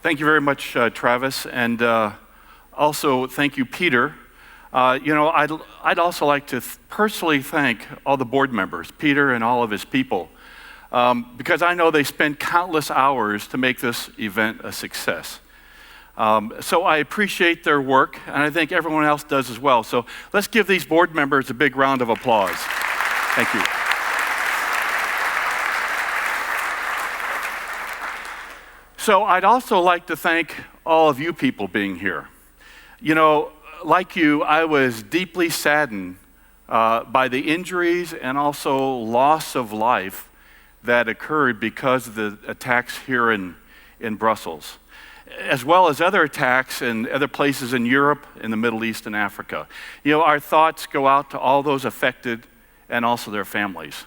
Thank you very much, Travis, and also thank you, Peter. I'd also like to personally thank all the board members, Peter and all of his people, because I know they spend countless hours to make this event a success. So I appreciate their work, and I think everyone else does as well. So let's give these board members a big round of applause. Thank you. So I'd also like to thank all of you people being here. You know, like you, I was deeply saddened by the injuries and also loss of life that occurred because of the attacks here in Brussels, as well as other attacks in other places in Europe, in the Middle East, and Africa. You know, our thoughts go out to all those affected and also their families.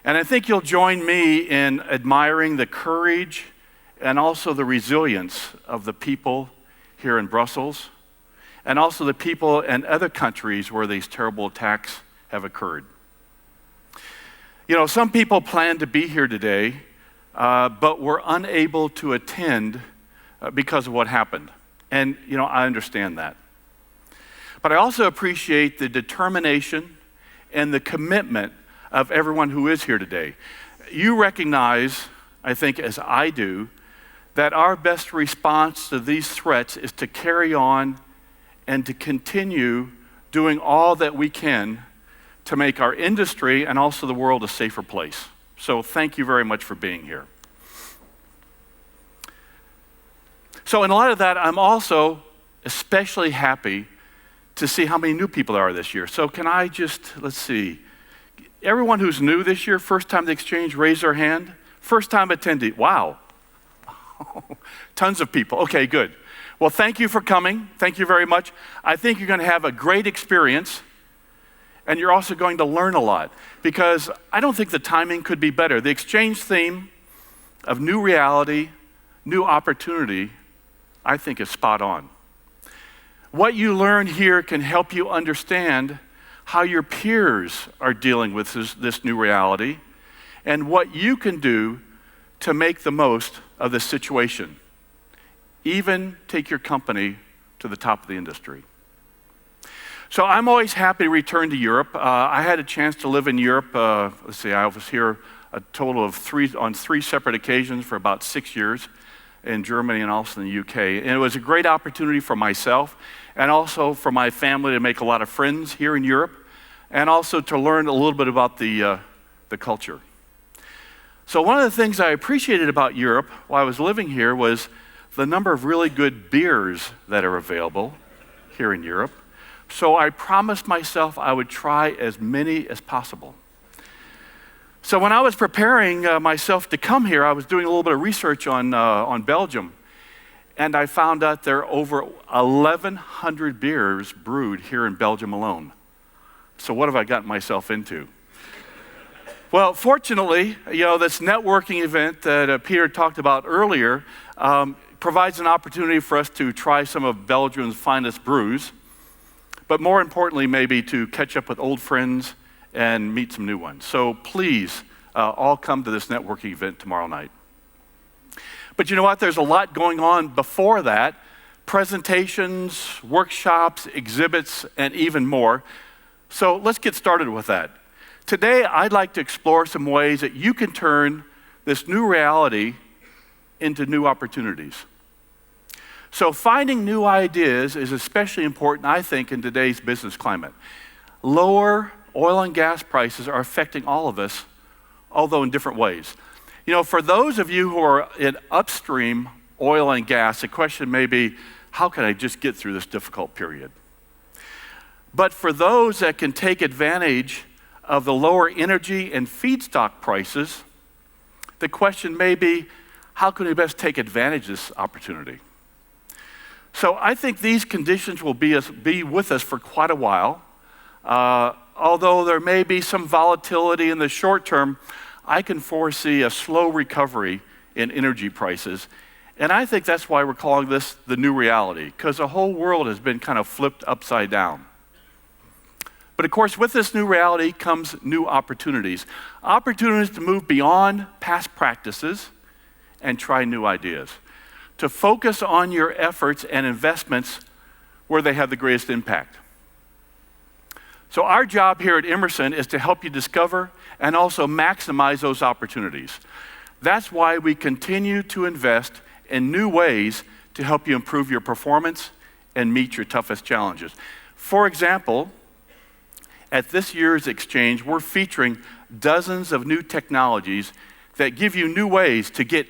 And I think you'll join me in admiring the courage and also the resilience of the people here in Brussels, and also the people in other countries where these terrible attacks have occurred. You know, some people planned to be here today, but were unable to attend because of what happened. And, you know, I understand that. But I also appreciate the determination and the commitment of everyone who is here today. You recognize, I think as I do, that our best response to these threats is to carry on and to continue doing all that we can to make our industry and also the world a safer place. So thank you very much for being here. So in light of that, I'm also especially happy to see how many new people there are this year. So can I just, let's see, everyone who's new this year, first time to the exchange, raise their hand. First time attendee, wow. Tons of people. Okay, good. Well, thank you for coming. Thank you very much. I think you're going to have a great experience, and you're also going to learn a lot, because I don't think the timing could be better. The exchange theme of new reality, new opportunity, I think is spot on. What you learn here can help you understand how your peers are dealing with this new reality and what you can do to make the most of this situation. Even take your company to the top of the industry. So I'm always happy to return to Europe. I had a chance to live in Europe. I was here a total of on three separate occasions for about 6 years in Germany and also in the UK. And it was a great opportunity for myself and also for my family to make a lot of friends here in Europe and also to learn a little bit about the culture. So one of the things I appreciated about Europe while I was living here was the number of really good beers that are available here in Europe. So I promised myself I would try as many as possible. So when I was preparing myself to come here, I was doing a little bit of research on Belgium, and I found out there are over 1,100 beers brewed here in Belgium alone. So what have I gotten myself into? Well, fortunately, you know, this networking event that Peter talked about earlier provides an opportunity for us to try some of Belgium's finest brews, but more importantly, maybe to catch up with old friends and meet some new ones. So please, all come to this networking event tomorrow night. But you know what? There's a lot going on before that. Presentations, workshops, exhibits, and even more. So let's get started with that. Today, I'd like to explore some ways that you can turn this new reality into new opportunities. So finding new ideas is especially important, I think, in today's business climate. Lower oil and gas prices are affecting all of us, although in different ways. You know, for those of you who are in upstream oil and gas, the question may be, how can I just get through this difficult period? But for those that can take advantage of the lower energy and feedstock prices, the question may be, how can we best take advantage of this opportunity? So I think these conditions will be with us for quite a while. Although there may be some volatility in the short term, I can foresee a slow recovery in energy prices. And I think that's why we're calling this the new reality, because the whole world has been kind of flipped upside down. But of course, with this new reality comes new opportunities. Opportunities to move beyond past practices and try new ideas. to focus on your efforts and investments where they have the greatest impact. So our job here at Emerson is to help you discover and also maximize those opportunities. That's why we continue to invest in new ways to help you improve your performance and meet your toughest challenges. For example, at this year's exchange, we're featuring dozens of new technologies that give you new ways to get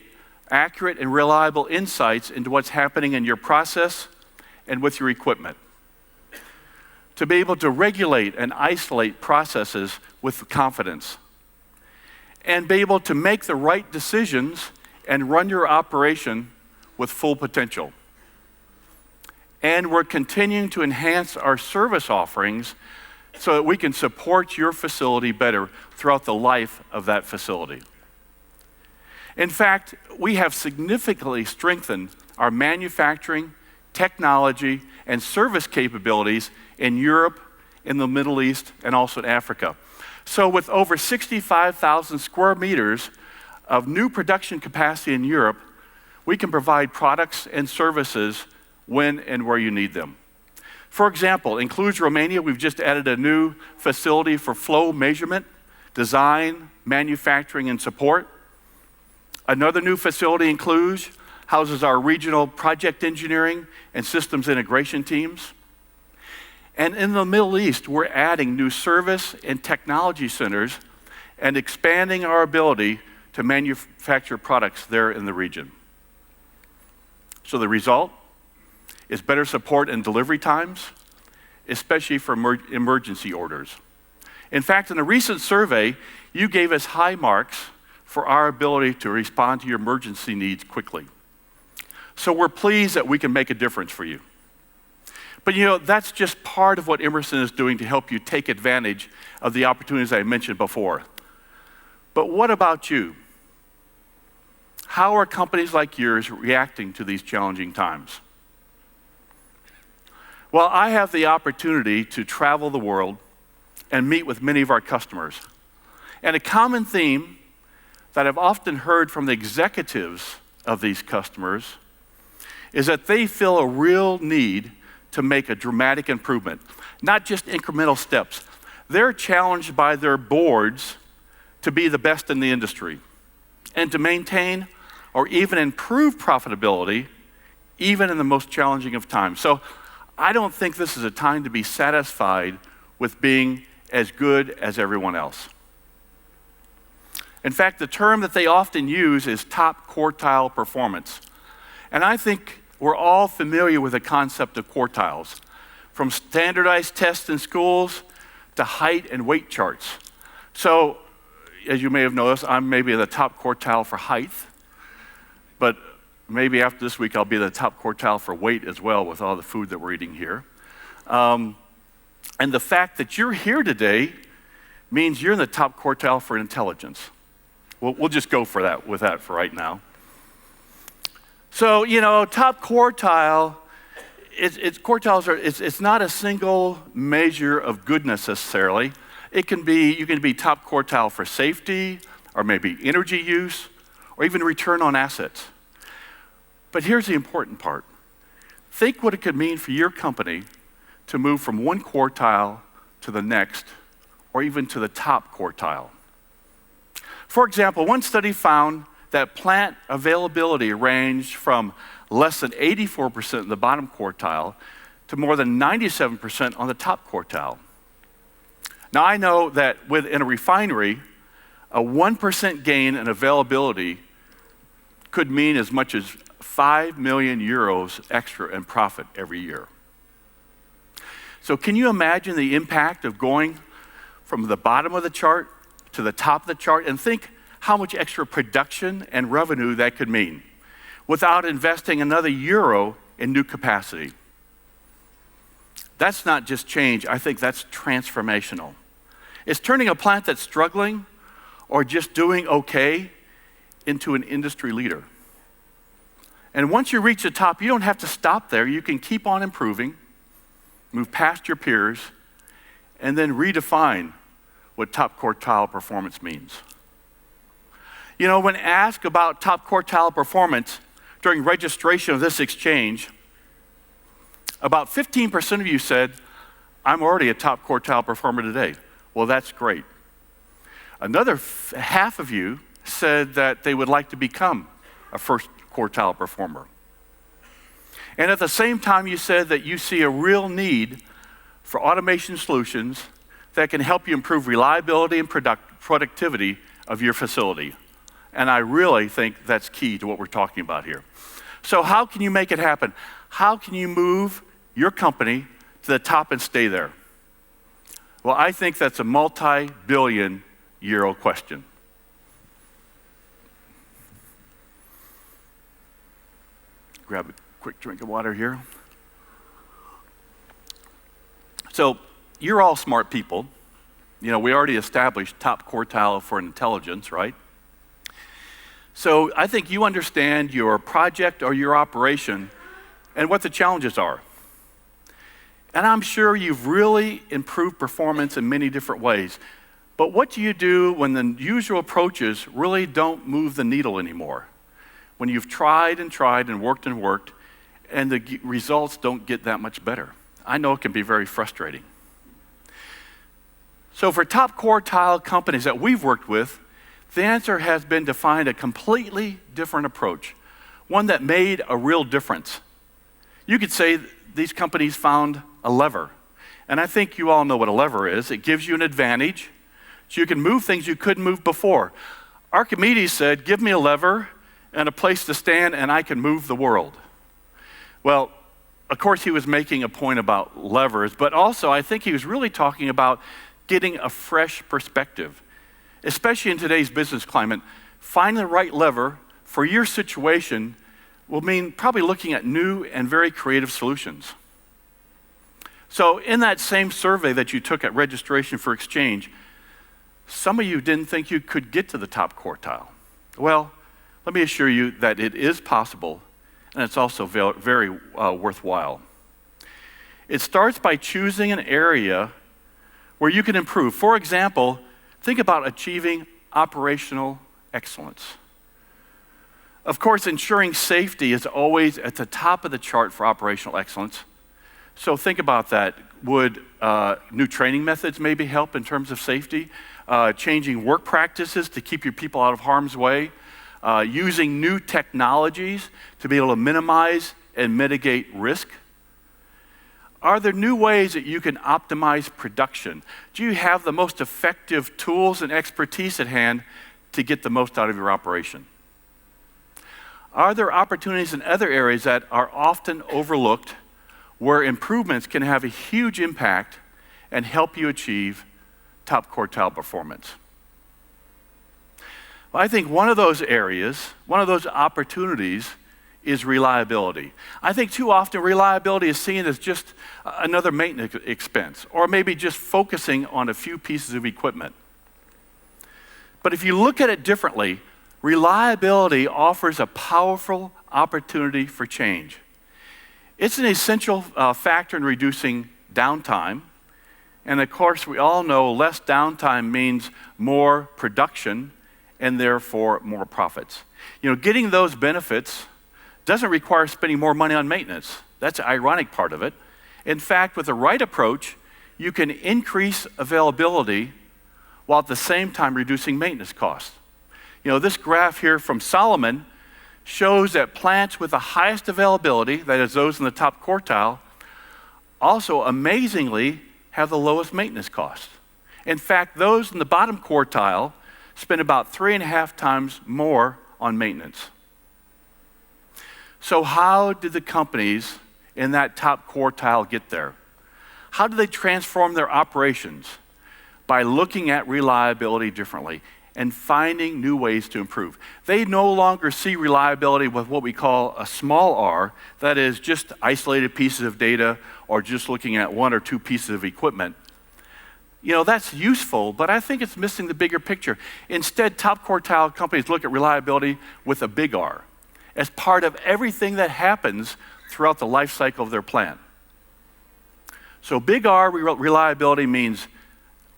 accurate and reliable insights into what's happening in your process and with your equipment. To be able to regulate and isolate processes with confidence, and be able to make the right decisions and run your operation with full potential. And we're continuing to enhance our service offerings so that we can support your facility better throughout the life of that facility. In fact, we have significantly strengthened our manufacturing, technology, and service capabilities in Europe, in the Middle East, and also in Africa. So with over 65,000 square meters of new production capacity in Europe, we can provide products and services when and where you need them. For example, in Cluj, Romania, we've just added a new facility for flow measurement, design, manufacturing, and support. Another new facility in Cluj houses our regional project engineering and systems integration teams. And in the Middle East, we're adding new service and technology centers and expanding our ability to manufacture products there in the region. So the result is better support and delivery times, especially for emergency orders. In fact, in a recent survey, you gave us high marks for our ability to respond to your emergency needs quickly. So we're pleased that we can make a difference for you. But that's just part of what Emerson is doing to help you take advantage of the opportunities I mentioned before. But what about you? How are companies like yours reacting to these challenging times? Well, I have the opportunity to travel the world and meet with many of our customers. And a common theme that I've often heard from the executives of these customers is that they feel a real need to make a dramatic improvement, not just incremental steps. They're challenged by their boards to be the best in the industry and to maintain or even improve profitability even in the most challenging of times. So I don't think this is a time to be satisfied with being as good as everyone else. In fact, the term that they often use is top quartile performance. And I think we're all familiar with the concept of quartiles, from standardized tests in schools to height and weight charts. So, as you may have noticed, I'm maybe in the top quartile for height, but maybe after this week I'll be the top quartile for weight as well with all the food that we're eating here. And the fact that you're here today means you're in the top quartile for intelligence. We'll just go for that with that for right now. So, top quartile, it's not a single measure of goodness necessarily. You can be top quartile for safety, or maybe energy use, or even return on assets. But here's the important part. Think what it could mean for your company to move from one quartile to the next, or even to the top quartile. For example, one study found that plant availability ranged from less than 84% in the bottom quartile to more than 97% on the top quartile. Now I know that within a refinery, a 1% gain in availability could mean as much as 5 million euros extra in profit every year. So can you imagine the impact of going from the bottom of the chart to the top of the chart, and think how much extra production and revenue that could mean without investing another euro in new capacity? That's not just change, I think that's transformational. It's turning a plant that's struggling or just doing okay into an industry leader. And once you reach the top, you don't have to stop there. You can keep on improving, move past your peers, and then redefine what top quartile performance means. When asked about top quartile performance, during registration of this exchange, about 15% of you said, I'm already a top quartile performer today. Well, that's great. Another half of you said that they would like to become a first quartile performer. And at the same time, you said that you see a real need for automation solutions that can help you improve reliability and productivity of your facility. And I really think that's key to what we're talking about here. So how can you make it happen? How can you move your company to the top and stay there? Well, I think that's a multi-billion-euro question. Grab a quick drink of water here. So you're all smart people. You know, we already established top quartile for intelligence, right? So I think you understand your project or your operation and what the challenges are. And I'm sure you've really improved performance in many different ways. But what do you do when the usual approaches really don't move the needle anymore? When you've tried and worked and the results don't get that much better. I know it can be very frustrating. So for top quartile companies that we've worked with, the answer has been to find a completely different approach, one that made a real difference. You could say these companies found a lever. And I think you all know what a lever is. It gives you an advantage, so you can move things you couldn't move before. Archimedes said, give me a lever and a place to stand and I can move the world. Well, of course he was making a point about levers, but also I think he was really talking about getting a fresh perspective. Especially in today's business climate, finding the right lever for your situation will mean probably looking at new and very creative solutions. So in that same survey that you took at registration for exchange, some of you didn't think you could get to the top quartile. Well, let me assure you that it is possible, and it's also very worthwhile. It starts by choosing an area where you can improve. For example, think about achieving operational excellence. Of course, ensuring safety is always at the top of the chart for operational excellence. So think about that. Would new training methods maybe help in terms of safety? Changing work practices to keep your people out of harm's way? Using new technologies to be able to minimize and mitigate risk? Are there new ways that you can optimize production? Do you have the most effective tools and expertise at hand to get the most out of your operation? Are there opportunities in other areas that are often overlooked where improvements can have a huge impact and help you achieve top quartile performance? Well, I think one of those areas, one of those opportunities is reliability. I think too often reliability is seen as just another maintenance expense, or maybe just focusing on a few pieces of equipment. But if you look at it differently, reliability offers a powerful opportunity for change. It's an essential factor in reducing downtime. And of course, we all know less downtime means more production and therefore more profits. You know, getting those benefits doesn't require spending more money on maintenance. That's the ironic part of it. In fact, with the right approach, you can increase availability while at the same time reducing maintenance costs. You know, this graph here from Solomon shows that plants with the highest availability, that is those in the top quartile, also amazingly have the lowest maintenance costs. In fact, those in the bottom quartile spend about 3.5 times more on maintenance. So how did the companies in that top quartile get there? How did they transform their operations? By looking at reliability differently and finding new ways to improve. They no longer see reliability with what we call a small r, that is just isolated pieces of data or just looking at one or two pieces of equipment. You know, that's useful, but I think it's missing the bigger picture. Instead, top quartile companies look at reliability with a big R, as part of everything that happens throughout the life cycle of their plant. So big R reliability means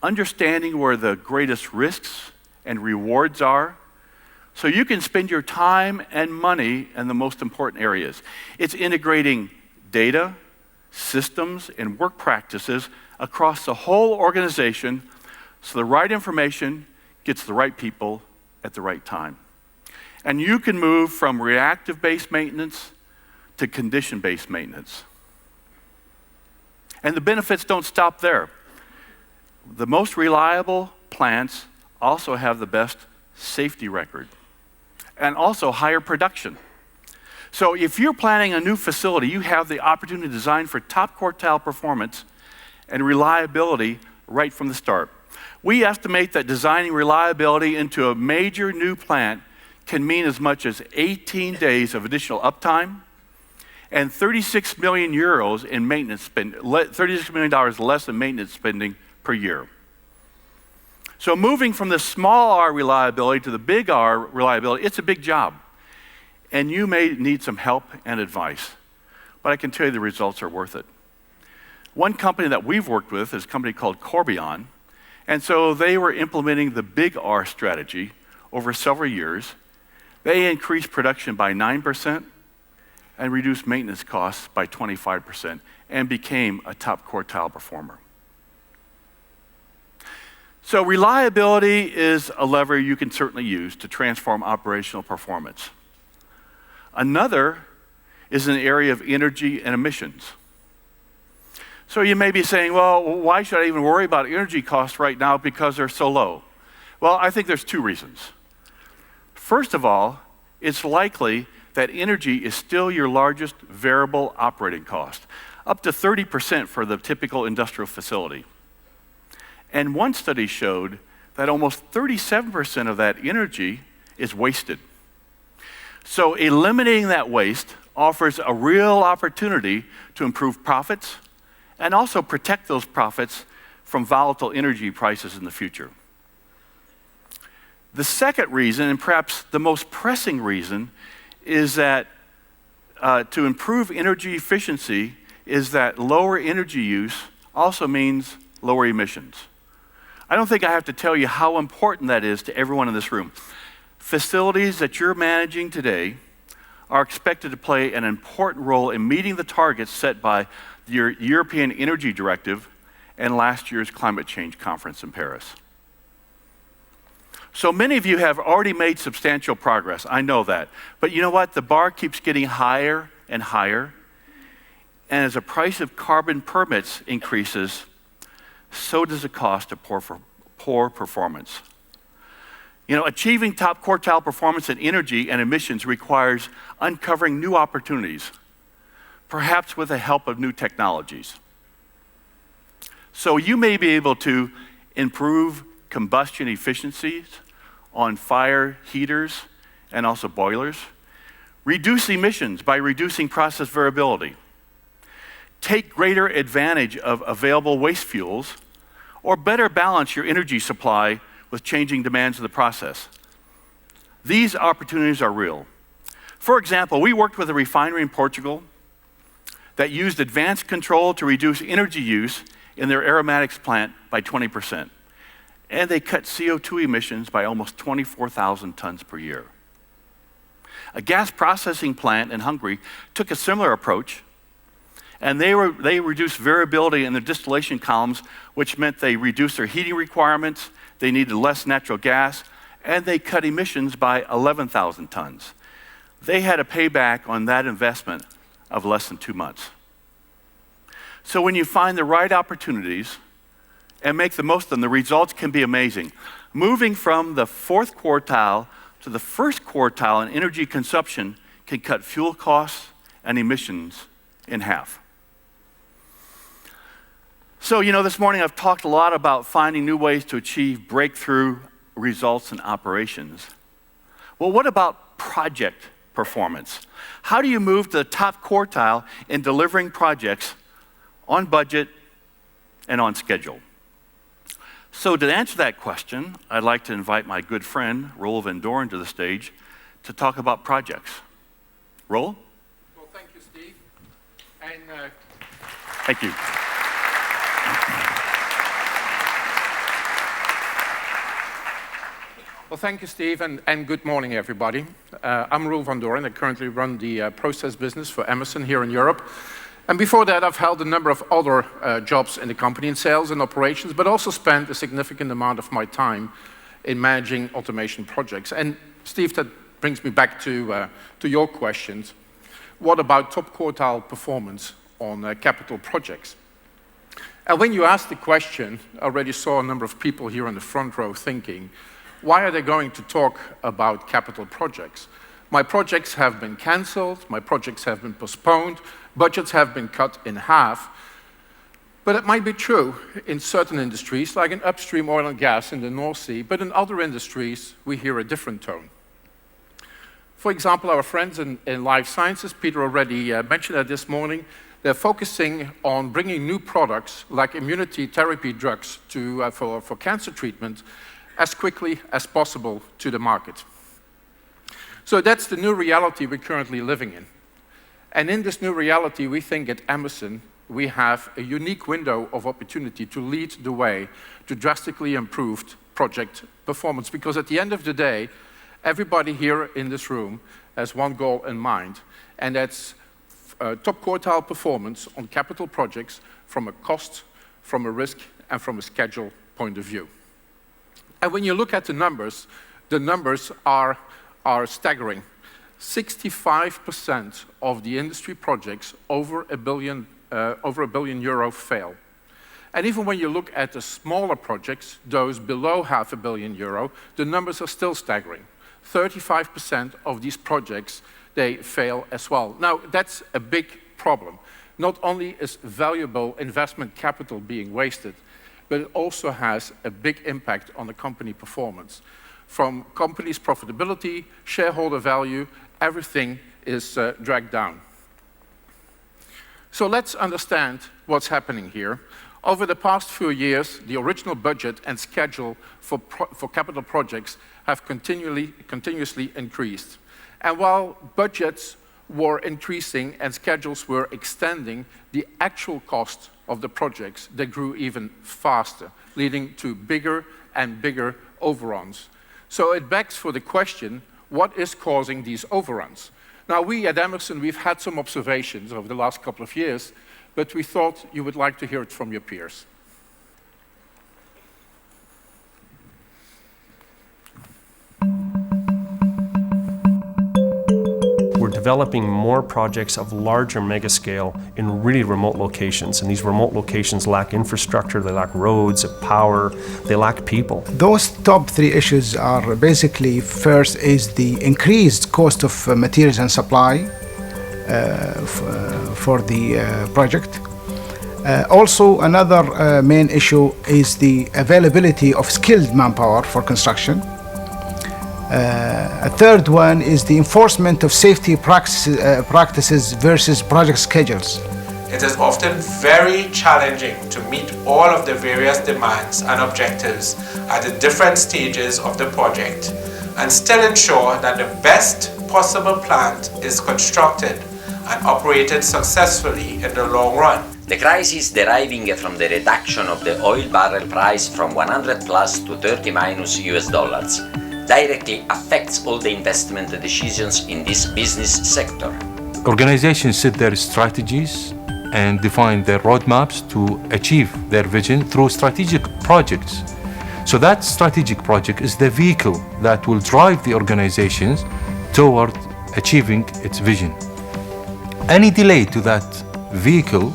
understanding where the greatest risks and rewards are, So you can spend your time and money in the most important areas. It's integrating data, systems, and work practices across the whole organization so the right information gets the right people at the right time. And you can move from reactive-based maintenance to condition-based maintenance. And the benefits don't stop there. The most reliable plants also have the best safety record and also higher production. So if you're planning a new facility, you have the opportunity to design for top quartile performance and reliability right from the start. We estimate that designing reliability into a major new plant can mean as much as 18 days of additional uptime and 36 million euros in maintenance spend, $36 million less in maintenance spending per year. So moving from the small R reliability to the big R reliability, it's a big job. And you may need some help and advice, but I can tell you the results are worth it. One company that we've worked with is a company called Corbion, and so they were implementing the big R strategy over several years. They increased production by 9% and reduced maintenance costs by 25% and became a top quartile performer. So reliability is a lever you can certainly use to transform operational performance. Another is an area of energy and emissions. So you may be saying, well, why should I even worry about energy costs right now because they're so low? Well, I think there's two reasons. First of all, it's likely that energy is still your largest variable operating cost, up to 30% for the typical industrial facility. And one study showed that almost 37% of that energy is wasted. So eliminating that waste offers a real opportunity to improve profits and also protect those profits from volatile energy prices in the future. The second reason, and perhaps the most pressing reason, is that to improve energy efficiency is that lower energy use also means lower emissions. I don't think I have to tell you how important that is to everyone in this room. Facilities that you're managing today are expected to play an important role in meeting the targets set by your European Energy Directive and last year's climate change conference in Paris. So many of you have already made substantial progress, I know that. But you know what? The bar keeps getting higher and higher. And as the price of carbon permits increases, so does the cost of poor performance. You know, achieving top quartile performance in energy and emissions requires uncovering new opportunities, perhaps with the help of new technologies. So you may be able to improve combustion efficiencies on fire heaters and also boilers, reduce emissions by reducing process variability, take greater advantage of available waste fuels, or better balance your energy supply with changing demands of the process. These opportunities are real. For example, we worked with a refinery in Portugal that used advanced control to reduce energy use in their aromatics plant by 20%. And they cut CO2 emissions by almost 24,000 tons per year. A gas processing plant in Hungary took a similar approach, and they reduced variability in their distillation columns, which meant they reduced their heating requirements, they needed less natural gas, and they cut emissions by 11,000 tons. They had a payback on that investment of less than 2 months. So when you find the right opportunities and make the most of them, the results can be amazing. Moving from the fourth quartile to the first quartile in energy consumption can cut fuel costs and emissions in half. So, you know, this morning I've talked a lot about finding new ways to achieve breakthrough results in operations. Well, what about project performance? How do you move to the top quartile in delivering projects on budget and on schedule? So to answer that question, I'd like to invite my good friend, Roel van Doren, to the stage to talk about projects. Roel? Well, thank you, Steve. And thank you. Well, thank you, Steve, and good morning, everybody. I'm Roel van Doren. I currently run the process business for Emerson here in Europe. And before that, I've held a number of other jobs in the company in sales and operations, but also spent a significant amount of my time in managing automation projects. And Steve, that brings me back to your questions. What about top quartile performance on capital projects? And when you asked the question, I already saw a number of people here in the front row thinking, why are they going to talk about capital projects? My projects have been cancelled, my projects have been postponed, budgets have been cut in half. But it might be true in certain industries, like in upstream oil and gas in the North Sea, but in other industries, we hear a different tone. For example, our friends in life sciences, Peter already mentioned that this morning, they're focusing on bringing new products like immunity therapy drugs for cancer treatment as quickly as possible to the market. So that's the new reality we're currently living in. And in this new reality, we think at Emerson, we have a unique window of opportunity to lead the way to drastically improved project performance. Because at the end of the day, everybody here in this room has one goal in mind, and that's top quartile performance on capital projects from a cost, from a risk, and from a schedule point of view. And when you look at the numbers are staggering. 65% of the industry projects over a billion euro fail. And even when you look at the smaller projects, those below €500 million, the numbers are still staggering. 35% of these projects, they fail as well. Now, that's a big problem. Not only is valuable investment capital being wasted, but it also has a big impact on the company performance. From company's profitability, shareholder value, everything is dragged down. So let's understand what's happening here. Over the past few years, the original budget and schedule for capital projects have continuously increased. And while budgets were increasing and schedules were extending, the actual cost of the projects, they grew even faster, leading to bigger and bigger overruns. So it begs for the question, what is causing these overruns? Now, we at Emerson, we've had some observations over the last couple of years, but we thought you would like to hear it from your peers. We're developing more projects of larger mega scale in really remote locations. And these remote locations lack infrastructure, they lack roads, power, they lack people. Those top three issues are basically, first is the increased cost of materials and supply for the project. Also, another main issue is the availability of skilled manpower for construction. A third one is the enforcement of safety practices versus project schedules. It is often very challenging to meet all of the various demands and objectives at the different stages of the project and still ensure that the best possible plant is constructed and operated successfully in the long run. The crisis deriving from the reduction of the oil barrel price from 100 plus to 30 minus US dollars directly affects all the investment decisions in this business sector. Organizations set their strategies and define their roadmaps to achieve their vision through strategic projects. So that strategic project is the vehicle that will drive the organizations toward achieving its vision. Any delay to that vehicle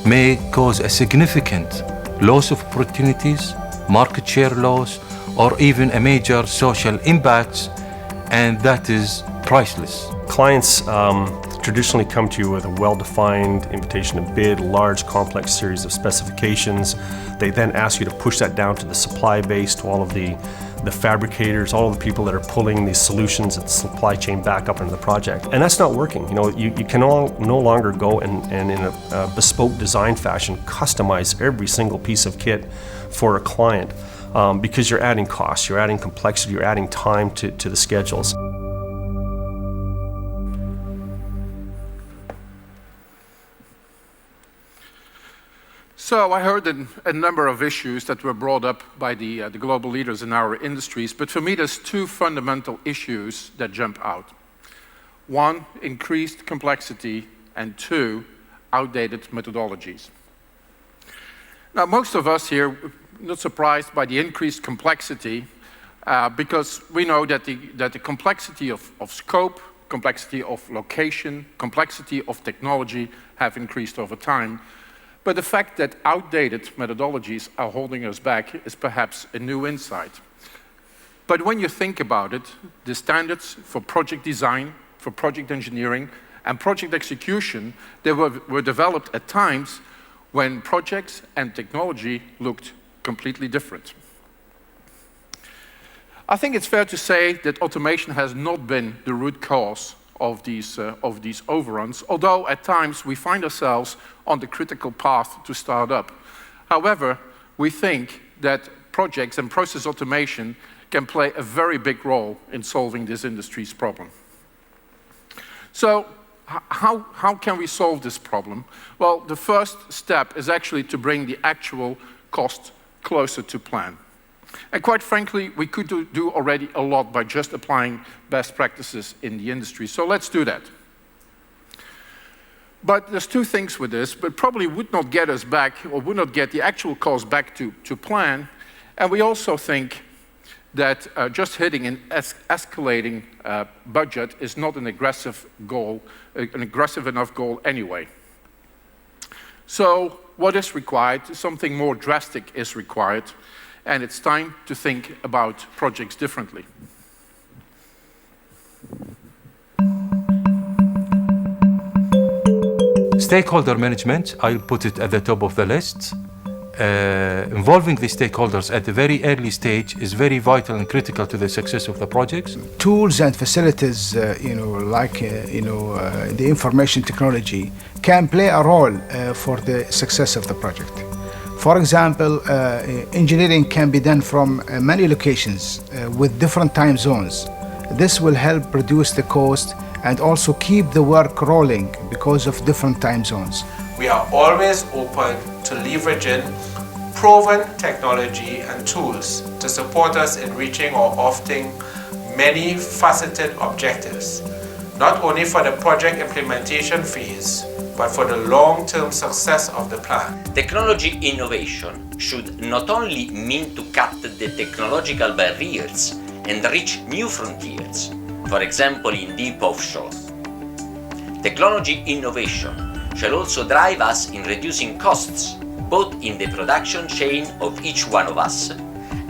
may cause a significant loss of opportunities, market share loss, or even a major social impact, and that is priceless. Clients traditionally come to you with a well-defined invitation to bid, large, complex series of specifications. They then ask you to push that down to the supply base, to all of the fabricators, all of the people that are pulling these solutions at the supply chain back up into the project. And that's not working. You know, you can no longer go and in a bespoke design fashion customize every single piece of kit for a client because you're adding costs, you're adding complexity, you're adding time to the schedules. So I heard a number of issues that were brought up by the global leaders in our industries, but for me there's two fundamental issues that jump out. One, increased complexity, and two, outdated methodologies. Now most of us here are not surprised by the increased complexity because we know that the complexity of scope, complexity of location, complexity of technology have increased over time. But the fact that outdated methodologies are holding us back is perhaps a new insight. But when you think about it, the standards for project design, for project engineering, and project execution, they were developed at times when projects and technology looked completely different. I think it's fair to say that automation has not been the root cause of these overruns, although at times we find ourselves on the critical path to start up. However, we think that projects and process automation can play a very big role in solving this industry's problem. So, how can we solve this problem? Well, the first step is actually to bring the actual cost closer to plan. And quite frankly, we could do already a lot by just applying best practices in the industry. So let's do that. But there's two things with this, but probably would not get us back, or would not get the actual cost back to plan. And we also think that just hitting an escalating budget is not an aggressive goal, an aggressive enough goal anyway. So what is required? Something more drastic is required. And it's time to think about projects differently. Stakeholder management, I'll put it at the top of the list. Involving the stakeholders at the very early stage is very vital and critical to the success of the projects. Tools and facilities, the information technology, can play a role for the success of the project. For example, engineering can be done from many locations with different time zones. This will help reduce the cost and also keep the work rolling because of different time zones. We are always open to leveraging proven technology and tools to support us in reaching our often many faceted objectives, not only for the project implementation phase, but for the long-term success of the plan. Technology innovation should not only mean to cut the technological barriers and reach new frontiers, for example in deep offshore. Technology innovation shall also drive us in reducing costs, both in the production chain of each one of us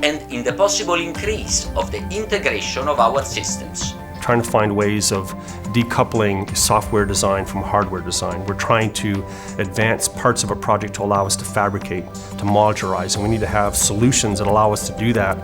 and in the possible increase of the integration of our systems. Trying to find ways of decoupling software design from hardware design. We're trying to advance parts of a project to allow us to fabricate, to modularize, and we need to have solutions that allow us to do that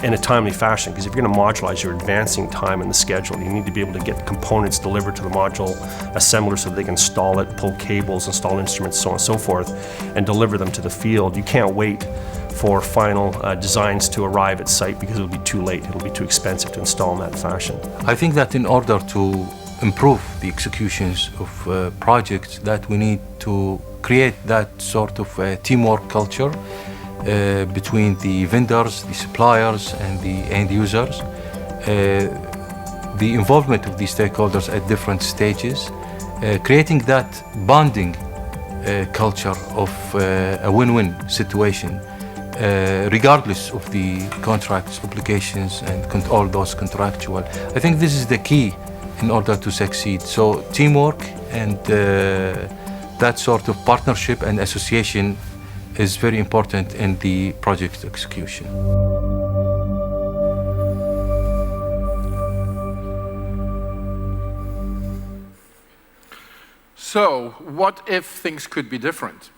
in a timely fashion, because if you're going to modularize, you're advancing time in the schedule. You need to be able to get components delivered to the module assembler so they can install it, pull cables, install instruments, so on and so forth, and deliver them to the field. You can't wait for final designs to arrive at site because it'll be too late. It'll be too expensive to install in that fashion. I think that in order to improve the executions of projects, that we need to create that sort of teamwork culture between the vendors, the suppliers, and the end users. The involvement of the stakeholders at different stages, creating that bonding culture of a win-win situation, regardless of the contracts, obligations, and all those contractual. I think this is the key in order to succeed. So teamwork and that sort of partnership and association is very important in the project execution. So, what if things could be different?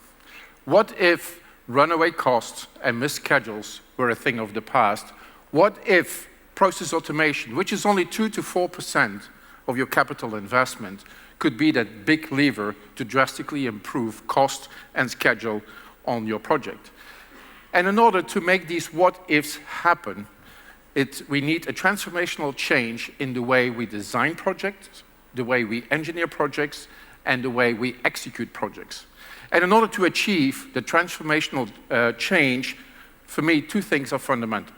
What if runaway costs and missed schedules were a thing of the past? What if process automation, which is only 2 to 4% of your capital investment, could be that big lever to drastically improve cost and schedule on your project? And in order to make these what-ifs happen, we need a transformational change in the way we design projects, the way we engineer projects, and the way we execute projects. And in order to achieve the transformational change, for me, two things are fundamental.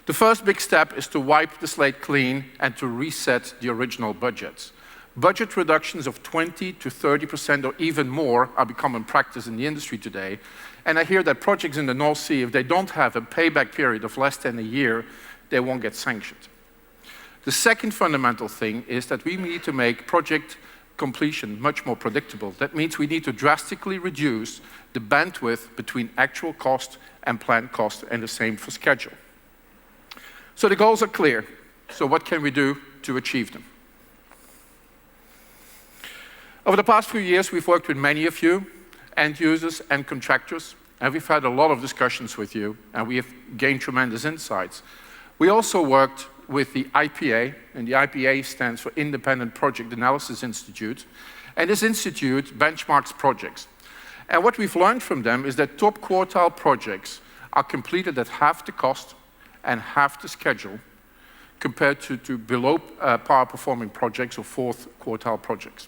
The first big step is to wipe the slate clean and to reset the original budgets. Budget reductions of 20 to 30% or even more are becoming practice in the industry today. And I hear that projects in the North Sea, if they don't have a payback period of less than a year, they won't get sanctioned. The second fundamental thing is that we need to make project completion much more predictable. That means we need to drastically reduce the bandwidth between actual cost and planned cost, and the same for schedule. So the goals are clear. So what can we do to achieve them? Over the past few years, we've worked with many of you, end users and contractors, and we've had a lot of discussions with you, and we have gained tremendous insights. We also worked with the IPA, and the IPA stands for Independent Project Analysis Institute, and this institute benchmarks projects. And what we've learned from them is that top quartile projects are completed at half the cost and half the schedule compared to below par performing projects or fourth quartile projects.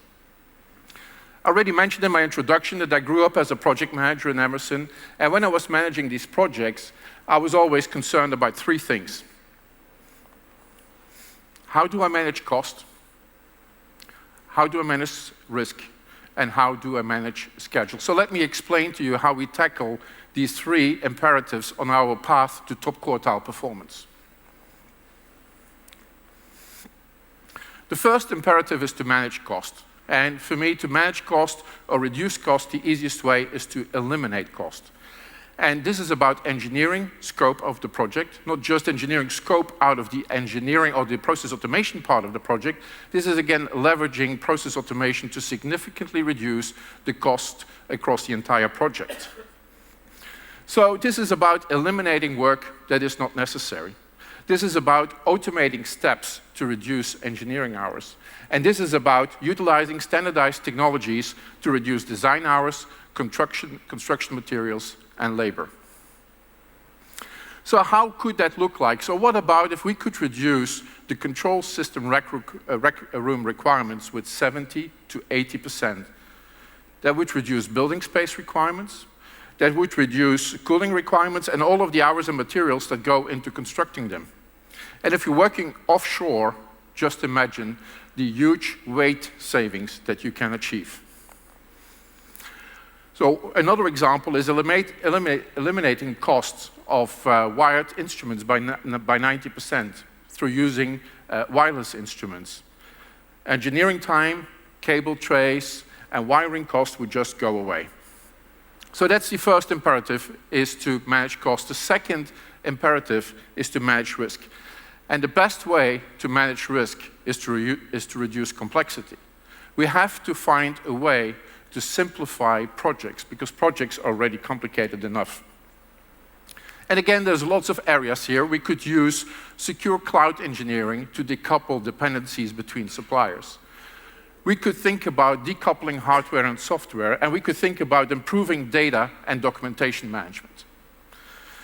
I already mentioned in my introduction that I grew up as a project manager in Emerson, and when I was managing these projects, I was always concerned about three things. How do I manage cost? How do I manage risk? And how do I manage schedule? So let me explain to you how we tackle these three imperatives on our path to top quartile performance. The first imperative is to manage cost. And for me, to manage cost or reduce cost, the easiest way is to eliminate cost. And this is about engineering scope of the project, not just engineering scope out of the engineering or the process automation part of the project. This is, again, leveraging process automation to significantly reduce the cost across the entire project. So this is about eliminating work that is not necessary. This is about automating steps to reduce engineering hours. And this is about utilizing standardized technologies to reduce design hours, construction materials, and labor. So how could that look like? So what about if we could reduce the control system room requirements with 70 to 80%? That would reduce building space requirements, that would reduce cooling requirements, and all of the hours and materials that go into constructing them. And if you're working offshore, just imagine the huge weight savings that you can achieve. So another example is eliminating costs of wired instruments by 90% through using wireless instruments. Engineering time, cable trays, and wiring costs would just go away. So that's the first imperative, is to manage cost. The second imperative is to manage risk. And the best way to manage risk is to reduce complexity. We have to find a way to simplify projects, because projects are already complicated enough. And again, there's lots of areas here. We could use secure cloud engineering to decouple dependencies between suppliers. We could think about decoupling hardware and software, and we could think about improving data and documentation management.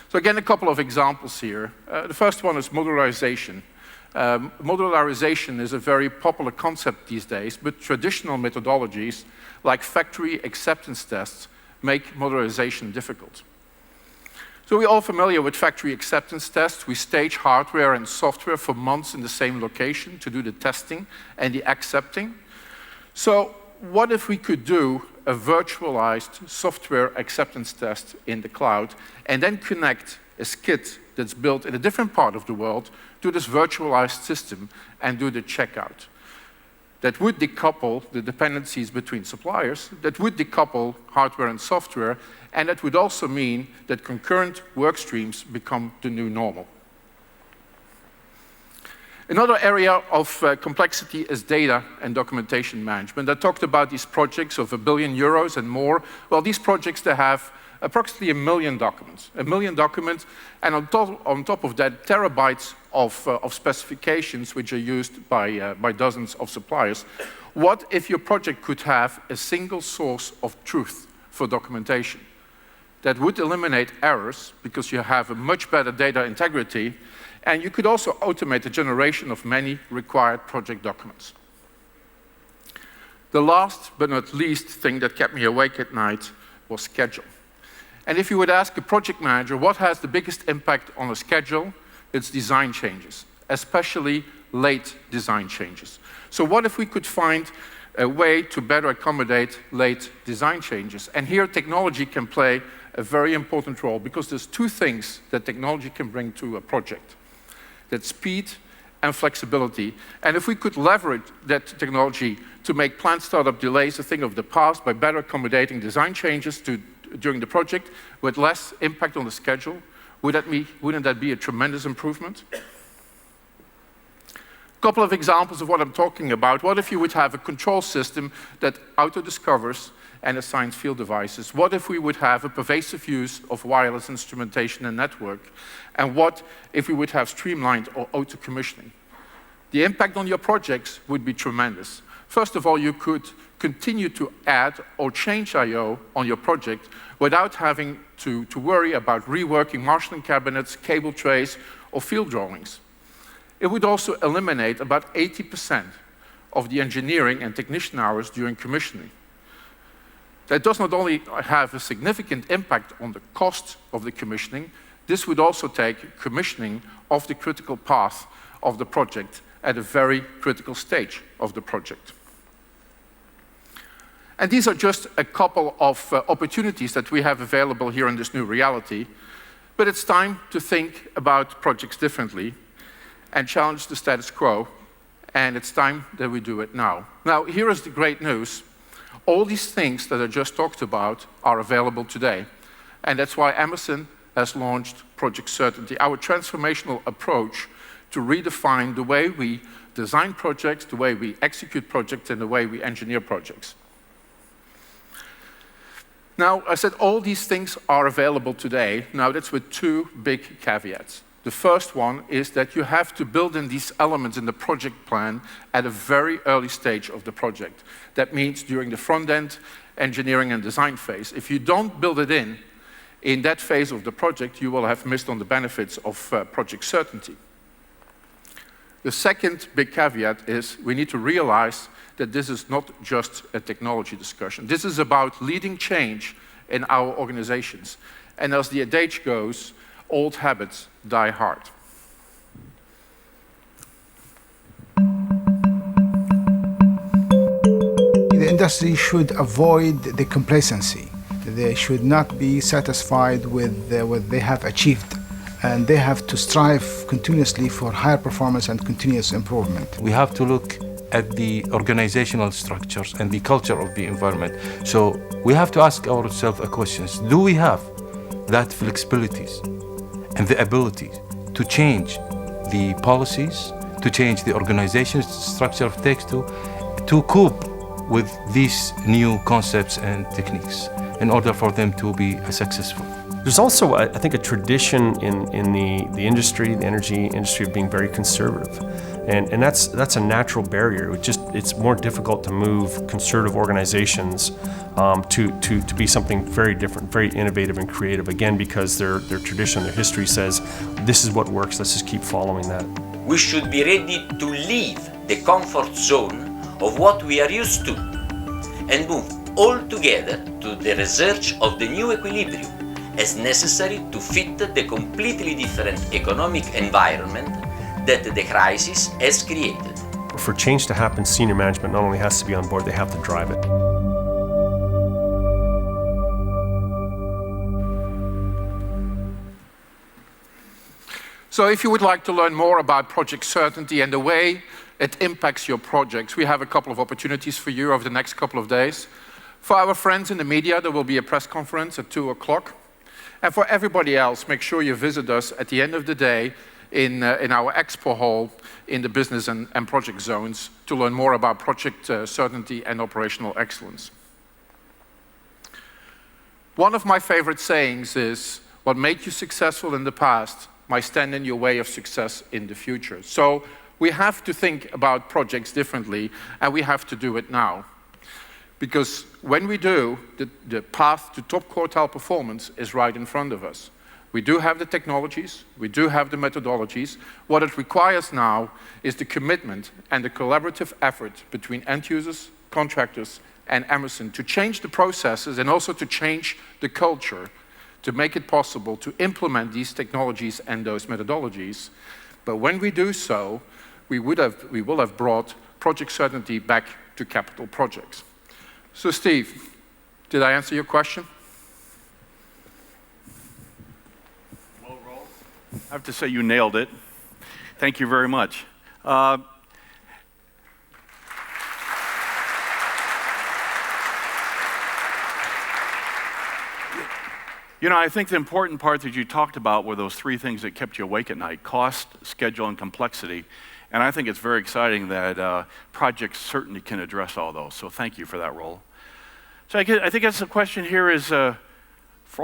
So again, a couple of examples here. The first one is modularization. Modularization is a very popular concept these days, but traditional methodologies like factory acceptance tests make modularization difficult. So we're all familiar with factory acceptance tests. We stage hardware and software for months in the same location to do the testing and the accepting. So what if we could do a virtualized software acceptance test in the cloud and then connect a skid that's built in a different part of the world to this virtualized system and do the checkout? That would decouple the dependencies between suppliers, that would decouple hardware and software, and that would also mean that concurrent work streams become the new normal. Another area of complexity is data and documentation management. I talked about these projects of €1 billion and more. Well, these projects, they have approximately 1 million documents. 1 million documents, and on top of that, terabytes of specifications which are used by dozens of suppliers. What if your project could have a single source of truth for documentation? That would eliminate errors because you have a much better data integrity, and you could also automate the generation of many required project documents. The last but not least thing that kept me awake at night was schedule. And if you would ask a project manager what has the biggest impact on a schedule, it's design changes, especially late design changes. So what if we could find a way to better accommodate late design changes? And here technology can play a very important role, because there's two things that technology can bring to a project. That's speed and flexibility. And if we could leverage that technology to make plant startup delays a thing of the past by better accommodating design changes during the project with less impact on the schedule, wouldn't that be a tremendous improvement? A couple of examples of what I'm talking about. What if you would have a control system that auto-discovers and assigns field devices? What if we would have a pervasive use of wireless instrumentation and network? And what if we would have streamlined or auto-commissioning? The impact on your projects would be tremendous. First of all, you could continue to add or change I/O on your project without having to worry about reworking marshalling cabinets, cable trays, or field drawings. It would also eliminate about 80% of the engineering and technician hours during commissioning. That does not only have a significant impact on the cost of the commissioning, this would also take commissioning off the critical path of the project at a very critical stage of the project. And these are just a couple of opportunities that we have available here in this new reality, but it's time to think about projects differently and challenge the status quo, and it's time that we do it now. Now, here is the great news. All these things that I just talked about are available today, and that's why Emerson has launched Project Certainty, our transformational approach to redefine the way we design projects, the way we execute projects, and the way we engineer projects. Now, I said all these things are available today. Now, that's with two big caveats. The first one is that you have to build in these elements in the project plan at a very early stage of the project. That means during the front-end engineering and design phase. If you don't build it in that phase of the project, you will have missed on the benefits of Project Certainty. The second big caveat is we need to realize that this is not just a technology discussion. This is about leading change in our organizations. And as the adage goes, old habits die hard. The industry should avoid the complacency. They should not be satisfied with what they have achieved, and they have to strive continuously for higher performance and continuous improvement. We have to look at the organizational structures and the culture of the environment. So we have to ask ourselves a question: do we have that flexibilities and the ability to change the policies, to change the organization structure of takes to cope with these new concepts and techniques in order for them to be successful? There's also, I think, a tradition in the industry, the energy industry, of being very conservative. And that's a natural barrier. It's more difficult to move conservative organizations to be something very different, very innovative and creative, again, because their tradition, their history says, this is what works, let's just keep following that. We should be ready to leave the comfort zone of what we are used to and move all together to the research of the new equilibrium as necessary to fit the completely different economic environment that the crisis has created. For change to happen, senior management not only has to be on board, they have to drive it. So if you would like to learn more about Project Certainty and the way it impacts your projects, we have a couple of opportunities for you over the next couple of days. For our friends in the media, there will be a press conference at 2 o'clock. And for everybody else, make sure you visit us at the end of the day in our expo hall in the business and project zones to learn more about Project Certainty and operational excellence. One of my favorite sayings is, what made you successful in the past might stand in your way of success in the future. So we have to think about projects differently, and we have to do it now. Because when we do, the path to top quartile performance is right in front of us. We do have the technologies, we do have the methodologies. What it requires now is the commitment and the collaborative effort between end users, contractors and Emerson to change the processes and also to change the culture to make it possible to implement these technologies and those methodologies. But when we do so, we will have brought project certainty back to capital projects. So Steve, did I answer your question? Well, Roel, I have to say you nailed it. Thank you very much. You know, I think the important part that you talked about were those three things that kept you awake at night: cost, schedule, and complexity. And I think it's very exciting that project certainty can address all those. So thank you for that, Roel. So I think that's the question here is, for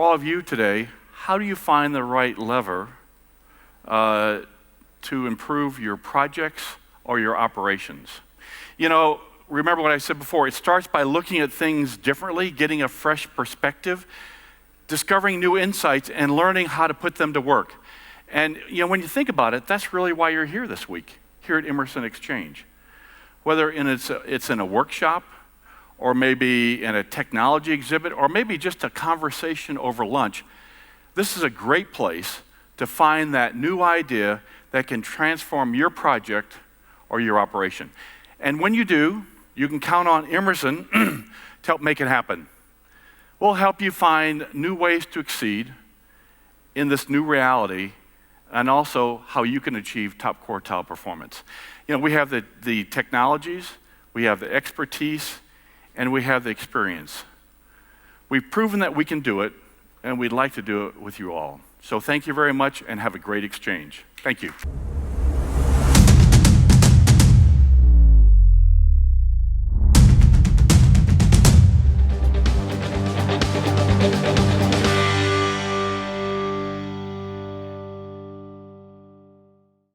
all of you today, how do you find the right lever to improve your projects or your operations? You know, remember what I said before, it starts by looking at things differently, getting a fresh perspective, discovering new insights, and learning how to put them to work. And you know, when you think about it, that's really why you're here this week, here at Emerson Exchange. Whether it's in a workshop, or maybe in a technology exhibit, or maybe just a conversation over lunch, this is a great place to find that new idea that can transform your project or your operation. And when you do, you can count on Emerson to help make it happen. We'll help you find new ways to exceed in this new reality, and also how you can achieve top quartile performance. You know, we have the technologies, we have the expertise, and we have the experience. We've proven that we can do it, and we'd like to do it with you all. So thank you very much, and have a great exchange. Thank you.